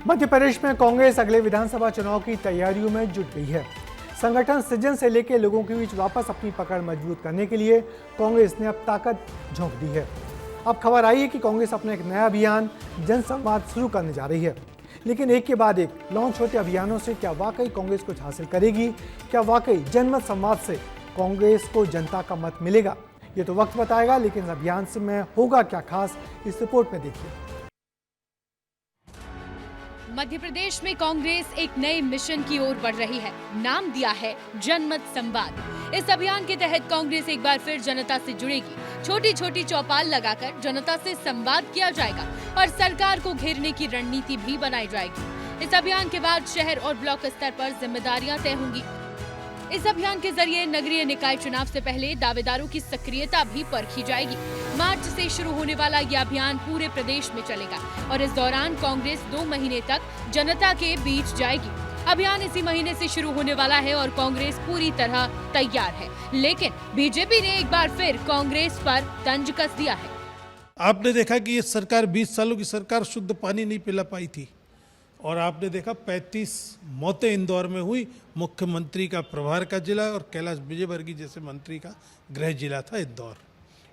मध्य प्रदेश में कांग्रेस अगले विधानसभा चुनाव की तैयारियों में जुट गई है। संगठन सृजन से लेकर लोगों के बीच वापस अपनी पकड़ मजबूत करने के लिए कांग्रेस ने अब ताकत झोंक दी है। अब खबर आई है कि कांग्रेस अपना एक नया अभियान जनसंवाद शुरू करने जा रही है। लेकिन एक के बाद एक लॉन्च होते अभियानों से क्या वाकई कांग्रेस कुछ हासिल करेगी? क्या वाकई जनमत संवाद से कांग्रेस को जनता का मत मिलेगा? ये तो वक्त बताएगा, लेकिन इस अभियान से में होगा क्या खास, इस रिपोर्ट में देखिए। मध्य प्रदेश में कांग्रेस एक नए मिशन की ओर बढ़ रही है। नाम दिया है जनमत संवाद। इस अभियान के तहत कांग्रेस एक बार फिर जनता से जुड़ेगी। छोटी छोटी चौपाल लगाकर जनता से संवाद किया जाएगा और सरकार को घेरने की रणनीति भी बनाई जाएगी। इस अभियान के बाद शहर और ब्लॉक स्तर पर जिम्मेदारियां तय होंगी। इस अभियान के जरिए नगरीय निकाय चुनाव से पहले दावेदारों की सक्रियता भी परखी जाएगी। मार्च से शुरू होने वाला यह अभियान पूरे प्रदेश में चलेगा और इस दौरान कांग्रेस 2 महीने तक जनता के बीच जाएगी। अभियान इसी महीने से शुरू होने वाला है और कांग्रेस पूरी तरह तैयार है। लेकिन बीजेपी ने एक बार फिर कांग्रेस पर तंज कस दिया है। आपने देखा कि ये सरकार 20 सालों की सरकार शुद्ध पानी नहीं पिला पाई थी और आपने देखा 35 मौतें इंदौर में हुई। मुख्यमंत्री का प्रभार का जिला और कैलाश विजयवर्गीय जैसे मंत्री का गृह जिला था इंदौर।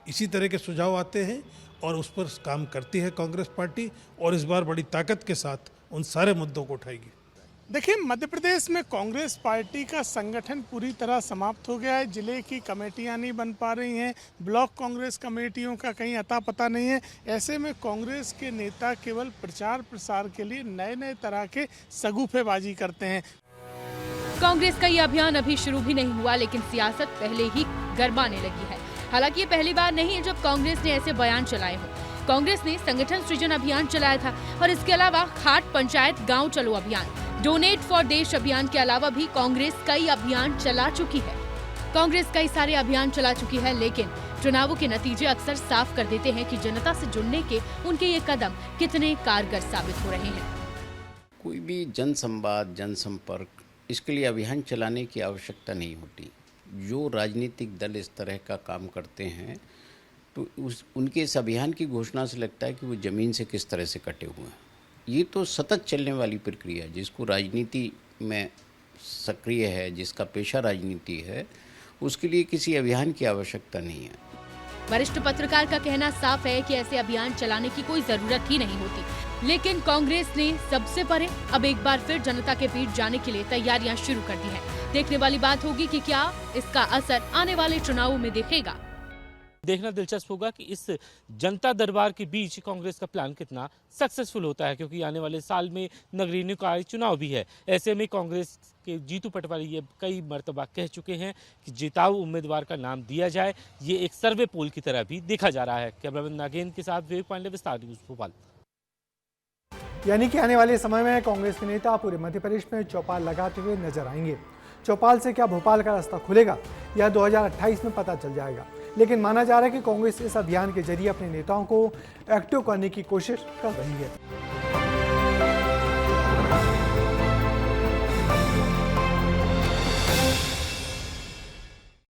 इसी तरह के सुझाव आते हैं और उस पर काम करती है कांग्रेस पार्टी और इस बार बड़ी ताकत के साथ उन सारे मुद्दों को उठाएगी। देखिए, मध्य प्रदेश में कांग्रेस पार्टी का संगठन पूरी तरह समाप्त हो गया है। जिले की कमेटियां नहीं बन पा रही हैं, ब्लॉक कांग्रेस कमेटियों का कहीं अता पता नहीं है। ऐसे में कांग्रेस के नेता केवल प्रचार प्रसार के लिए नए नए तरह के सगुफेबाजी करते हैं। कांग्रेस का ये अभियान अभी शुरू भी नहीं हुआ, लेकिन सियासत पहले ही गरमाने लगी है। हालांकि ये पहली बार नहीं है जब कांग्रेस ने ऐसे बयान चलाए हो। कांग्रेस ने संगठन सृजन अभियान चलाया था और इसके अलावा खाट पंचायत गांव चलो अभियान, डोनेट फॉर देश अभियान के अलावा भी कांग्रेस कई अभियान चला चुकी है। कांग्रेस कई सारे अभियान चला चुकी है, लेकिन चुनावों के नतीजे अक्सर साफ कर देते हैं कि जनता से जुड़ने के उनके ये कदम कितने कारगर साबित हो रहे हैं। कोई भी जनसंवाद, जनसंपर्क, इसके लिए अभियान चलाने की आवश्यकता नहीं होती। जो राजनीतिक दल इस तरह का काम करते हैं तो उनके इस अभियान की घोषणा से लगता है कि वो ज़मीन से किस तरह से कटे हुए हैं। ये तो सतत चलने वाली प्रक्रिया है। जिसको राजनीति में सक्रिय है, जिसका पेशा राजनीति है, उसके लिए किसी अभियान की आवश्यकता नहीं है। वरिष्ठ पत्रकार का कहना साफ है कि ऐसे अभियान चलाने की कोई जरूरत ही नहीं होती। लेकिन कांग्रेस ने सबसे परे अब एक बार फिर जनता के बीच जाने के लिए तैयारियां शुरू कर दी हैं। देखने वाली बात होगी कि क्या इसका असर आने वाले चुनावों में दिखेगा। देखना दिलचस्प होगा कि इस जनता दरबार के बीच कांग्रेस का प्लान कितना सक्सेसफुल होता है, क्योंकि आने वाले साल में नगरीय निकाय चुनाव भी है। ऐसे में कांग्रेस के जीतू पटवारी ये कई मर्तबा कह चुके हैं कि जिताऊ उम्मीदवार का नाम दिया जाए। ये एक सर्वे पोल की तरह भी देखा जा रहा है। कैमरामैन नागेंद्र के साथ विवेक पांडे, विस्तार न्यूज़, भोपाल। यानी कि आने वाले समय में कांग्रेस के नेता पूरे मध्य प्रदेश में चौपाल लगाते हुए नजर आएंगे। चौपाल से क्या भोपाल का रास्ता खुलेगा, यह 2028 में पता चल जाएगा। लेकिन माना जा रहा है कि कांग्रेस इस अभियान के जरिए अपने नेताओं को एक्टिव करने की कोशिश कर रही है।